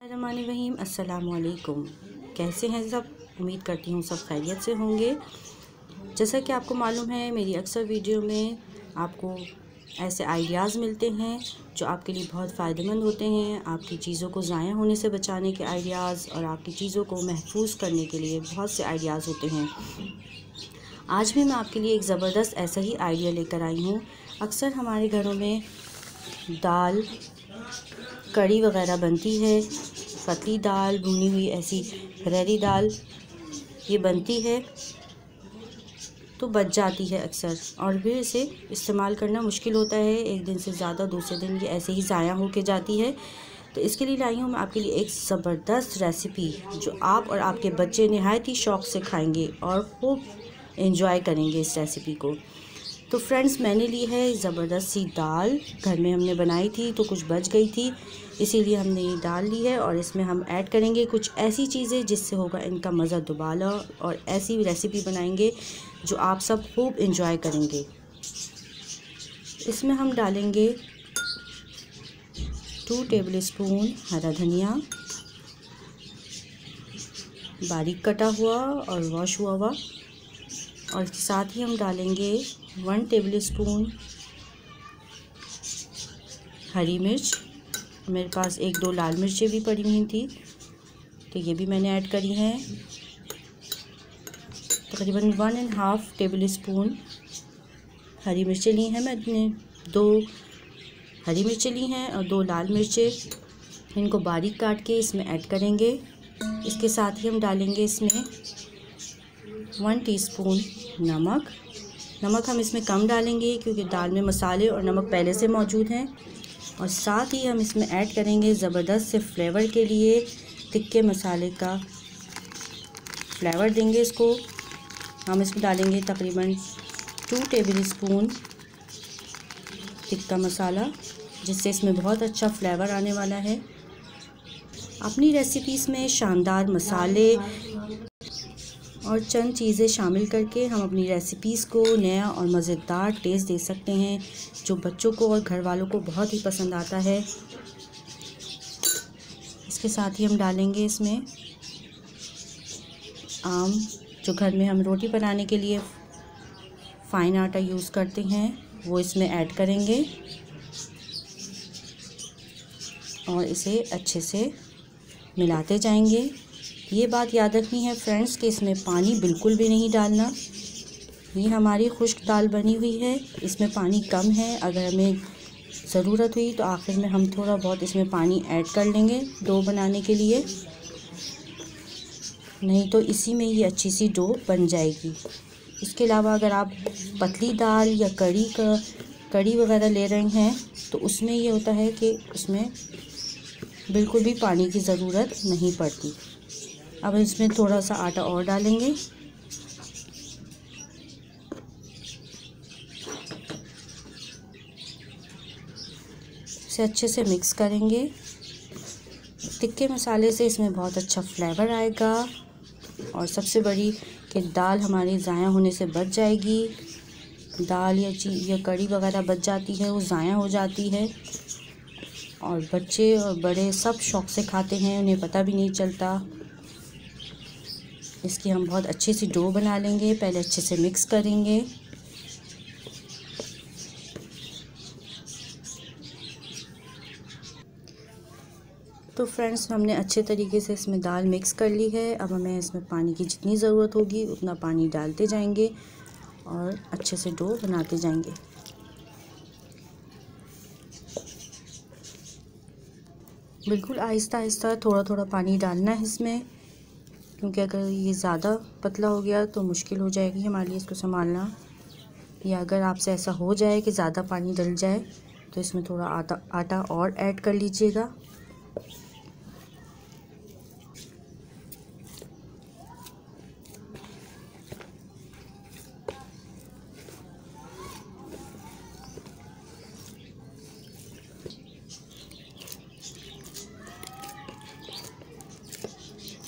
रहीम अस्सलामुअलैकुम। कैसे हैं सब? उम्मीद करती हूँ सब खैरियत से होंगे। जैसा कि आपको मालूम है, मेरी अक्सर वीडियो में आपको ऐसे आइडियाज़ मिलते हैं जो आपके लिए बहुत फ़ायदेमंद होते हैं। आपकी चीज़ों को ज़ाया होने से बचाने के आइडियाज़ और आपकी चीज़ों को महफूज करने के लिए बहुत से आइडियाज़ होते हैं। आज भी मैं आपके लिए एक ज़बरदस्त ऐसा ही आइडिया लेकर आई हूँ। अक्सर हमारे घरों में दाल कड़ी वगैरह बनती है, पतली दाल, भुनी हुई ऐसी फरारी दाल ये बनती है तो बच जाती है अक्सर, और फिर इसे इस्तेमाल करना मुश्किल होता है। एक दिन से ज़्यादा दूसरे दिन ये ऐसे ही ज़ाया होके जाती है। तो इसके लिए लाई हूँ मैं आपके लिए एक ज़बरदस्त रेसिपी जो आप और आपके बच्चे नहायत ही शौक़ से खाएंगे और खूब एंजॉय करेंगे इस रेसिपी को। तो फ्रेंड्स, मैंने ली है ज़बरदस्त सी दाल। घर में हमने बनाई थी तो कुछ बच गई थी, इसीलिए हमने ये दाल ली है। और इसमें हम ऐड करेंगे कुछ ऐसी चीज़ें जिससे होगा इनका मज़ा दुबाला, और ऐसी रेसिपी बनाएंगे जो आप सब खूब एंजॉय करेंगे। इसमें हम डालेंगे 2 टेबलस्पून हरा धनिया, बारीक कटा हुआ और वॉश हुआ। और इसके साथ ही हम डालेंगे 1 टेबलस्पून हरी मिर्च। मेरे पास 1-2 लाल मिर्चें भी पड़ी हुई थी तो ये भी मैंने ऐड करी हैं। तकरीबन 1.5 टेबलस्पून हरी मिर्चें ली हैं मैंने। 2 हरी मिर्चें ली हैं और 2 लाल मिर्चें, इनको बारीक काट के इसमें ऐड करेंगे। इसके साथ ही हम डालेंगे इसमें 1 टीस्पून नमक। नमक हम इसमें कम डालेंगे क्योंकि दाल में मसाले और नमक पहले से मौजूद हैं। और साथ ही हम इसमें ऐड करेंगे ज़बरदस्त से फ्लेवर के लिए तिक्के मसाले का फ्लेवर देंगे इसको। हम इसमें डालेंगे तकरीबन 2 टेबलस्पून तिक्का मसाला, जिससे इसमें बहुत अच्छा फ्लेवर आने वाला है। अपनी रेसिपीज़ में शानदार मसाले और चंद चीज़ें शामिल करके हम अपनी रेसिपीज़ को नया और मज़ेदार टेस्ट दे सकते हैं जो बच्चों को और घर वालों को बहुत ही पसंद आता है। इसके साथ ही हम डालेंगे इसमें आम, जो घर में हम रोटी बनाने के लिए फ़ाइन आटा यूज़ करते हैं, वो इसमें ऐड करेंगे और इसे अच्छे से मिलाते जाएंगे। ये बात याद रखनी है फ्रेंड्स कि इसमें पानी बिल्कुल भी नहीं डालना। ये हमारी खुश्क दाल बनी हुई है, इसमें पानी कम है। अगर हमें ज़रूरत हुई तो आखिर में हम थोड़ा बहुत इसमें पानी ऐड कर लेंगे डो बनाने के लिए, नहीं तो इसी में ये अच्छी सी डो बन जाएगी। इसके अलावा अगर आप पतली दाल या कड़ी वगैरह ले रहे हैं तो उसमें ये होता है कि उसमें बिल्कुल भी पानी की ज़रूरत नहीं पड़ती। अब इसमें थोड़ा सा आटा और डालेंगे। इसे अच्छे से मिक्स करेंगे। तिक्के मसाले से इसमें बहुत अच्छा फ्लेवर आएगा और सबसे बड़ी कि दाल हमारी ज़ाया होने से बच जाएगी। दाल या कड़ी वगैरह बच जाती है, वो ज़ाया हो जाती है और बच्चे और बड़े सब शौक़ से खाते हैं, उन्हें पता भी नहीं चलता। इसकी हम बहुत अच्छी सी डो बना लेंगे। पहले अच्छे से मिक्स करेंगे। तो फ्रेंड्स, हमने अच्छे तरीके से इसमें दाल मिक्स कर ली है। अब हमें इसमें पानी की जितनी ज़रूरत होगी उतना पानी डालते जाएंगे और अच्छे से डो बनाते जाएंगे। बिल्कुल आहिस्ता आहिस्ता थोड़ा थोड़ा पानी डालना है इसमें, क्योंकि अगर ये ज़्यादा पतला हो गया तो मुश्किल हो जाएगी हमारे लिए इसको संभालना। या अगर आपसे ऐसा हो जाए कि ज़्यादा पानी डल जाए तो इसमें थोड़ा आटा और ऐड कर लीजिएगा।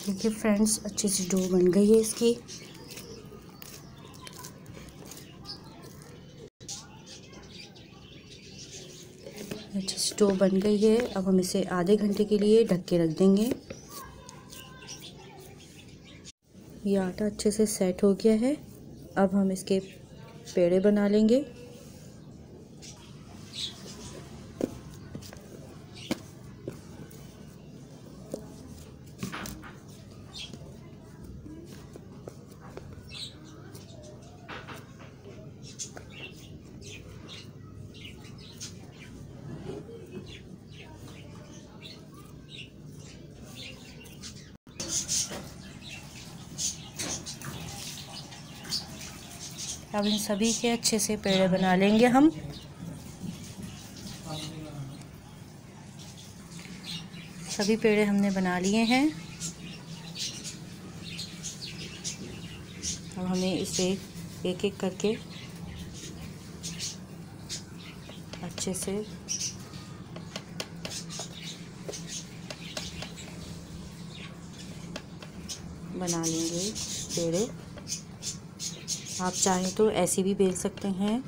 देखिए फ्रेंड्स, अच्छी सी डो बन गई है इसकी। अच्छी सी डो बन गई है। अब हम इसे आधे घंटे के लिए ढक के रख देंगे। ये आटा अच्छे से सेट हो गया है। अब हम इसके पेड़े बना लेंगे। अब इन सभी के अच्छे से पेड़े बना लेंगे हम। सभी पेड़े हमने बना लिए हैं। अब हमें इसे एक एक करके अच्छे से बना लेंगे पेड़े। आप चाहें तो ऐसे भी बेल सकते हैं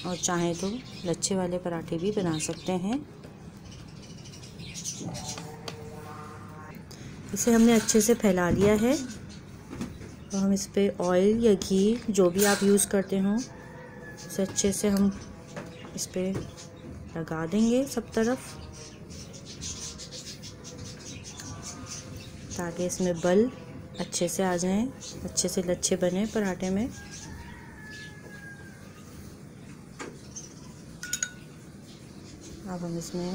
और चाहें तो लच्छे वाले पराठे भी बना सकते हैं। इसे हमने अच्छे से फैला लिया है और हम इस पे ऑयल या घी जो भी आप यूज़ करते हो उसे अच्छे से हम इस पे लगा देंगे सब तरफ, ताकि इसमें बल अच्छे से आ जाएं, अच्छे से लच्छे बने पराठे में। अब हम इसमें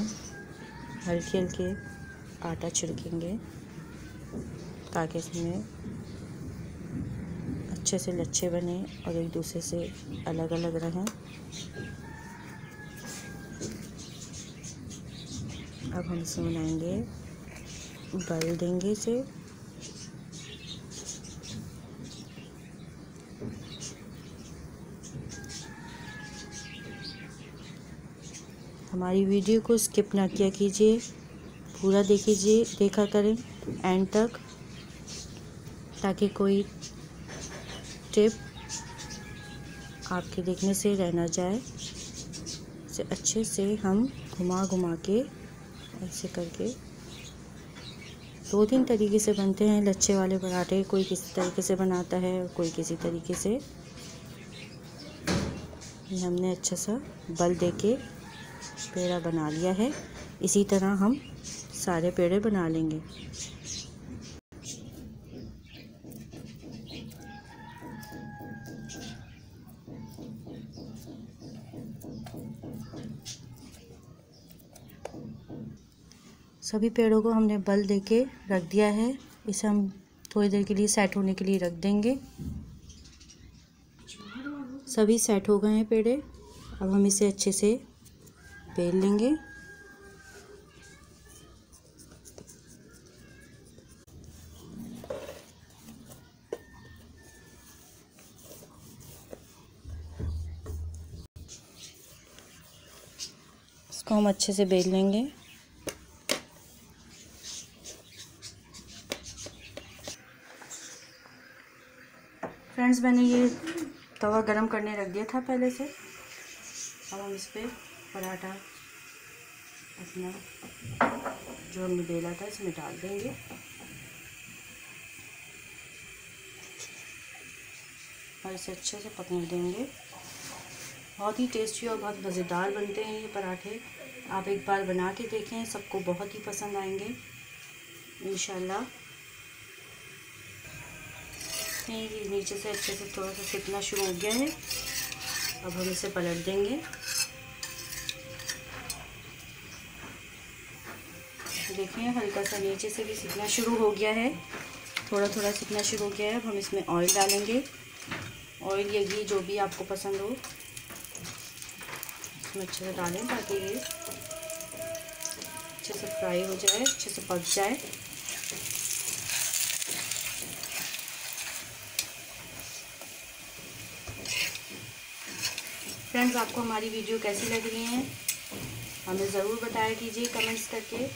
हल्के हल्के आटा छिड़केंगे ताकि इसमें अच्छे से लच्छे बने और एक दूसरे से अलग अलग रहें। अब हम इसे बनाएंगे, बल देंगे इसे। हमारी वीडियो को स्किप ना किया कीजिए, पूरा देखा करें एंड तक, ताकि कोई टिप आपके देखने से रह ना जाए। इसे अच्छे से हम घुमा घुमा के ऐसे करके 2-3 तरीके से बनते हैं लच्छे वाले पराठे। कोई किसी तरीके से बनाता है और कोई किसी तरीके से। ये हमने अच्छा सा बल देके पेड़ा बना लिया है। इसी तरह हम सारे पेड़े बना लेंगे। सभी पेड़ों को हमने बल देके रख दिया है। इसे हम थोड़ी देर के लिए सेट होने के लिए रख देंगे। सभी सेट हो गए हैं पेड़े। अब हम इसे अच्छे से बेल लेंगे। इसको हम अच्छे से बेल लेंगे। फ्रेंड्स, मैंने ये तवा गरम करने रख दिया था पहले से। अब हम इस पे पराठा अपना जो हमने बेला था इसमें डाल देंगे। और इसे अच्छे से पकने देंगे। बहुत ही टेस्टी और बहुत मज़ेदार बनते हैं ये पराठे। आप एक बार बना के देखें, सबको बहुत ही पसंद आएंगे इंशाल्लाह। ये नीचे से अच्छे से थोड़ा सा सिकना शुरू हो गया है। अब हम इसे पलट देंगे। देखिए हल्का सा नीचे से भी सिकना शुरू हो गया है, थोड़ा थोड़ा सिकना शुरू हो गया है। अब हम इसमें ऑयल डालेंगे। ऑयल या घी जो भी आपको पसंद हो इसमें अच्छे से डालें, ताकि ये अच्छे से फ्राई हो जाए, अच्छे से पक जाए। फ्रेंड्स, आपको हमारी वीडियो कैसी लग रही है हमें ज़रूर बताया कीजिए कमेंट्स करके।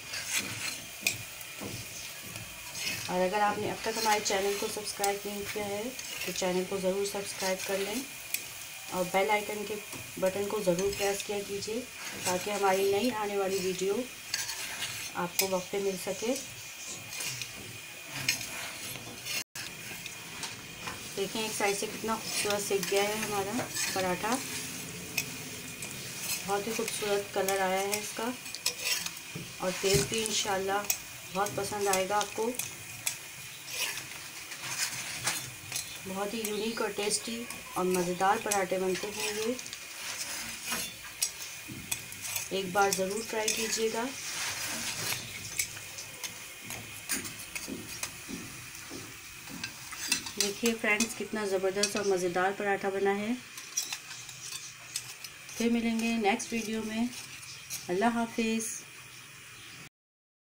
और अगर आपने अब तक हमारे चैनल को सब्सक्राइब नहीं किया है तो चैनल को ज़रूर सब्सक्राइब कर लें और बेल आइकन के बटन को ज़रूर प्रेस किया कीजिए, ताकि हमारी नई आने वाली वीडियो आपको वक्त पे मिल सके। देखें एक साइड से कितना खूबसूरत सिक गया है हमारा पराठा। बहुत ही खूबसूरत कलर आया है इसका और टेस्ट भी इंशाल्लाह बहुत पसंद आएगा आपको। बहुत ही यूनिक और टेस्टी और मज़ेदार पराठे बनते हैं ये। एक बार ज़रूर ट्राई कीजिएगा। देखिए फ्रेंड्स कितना ज़बरदस्त और मज़ेदार पराठा बना है। फिर मिलेंगे नेक्स्ट वीडियो में। अल्लाह हाफिज़।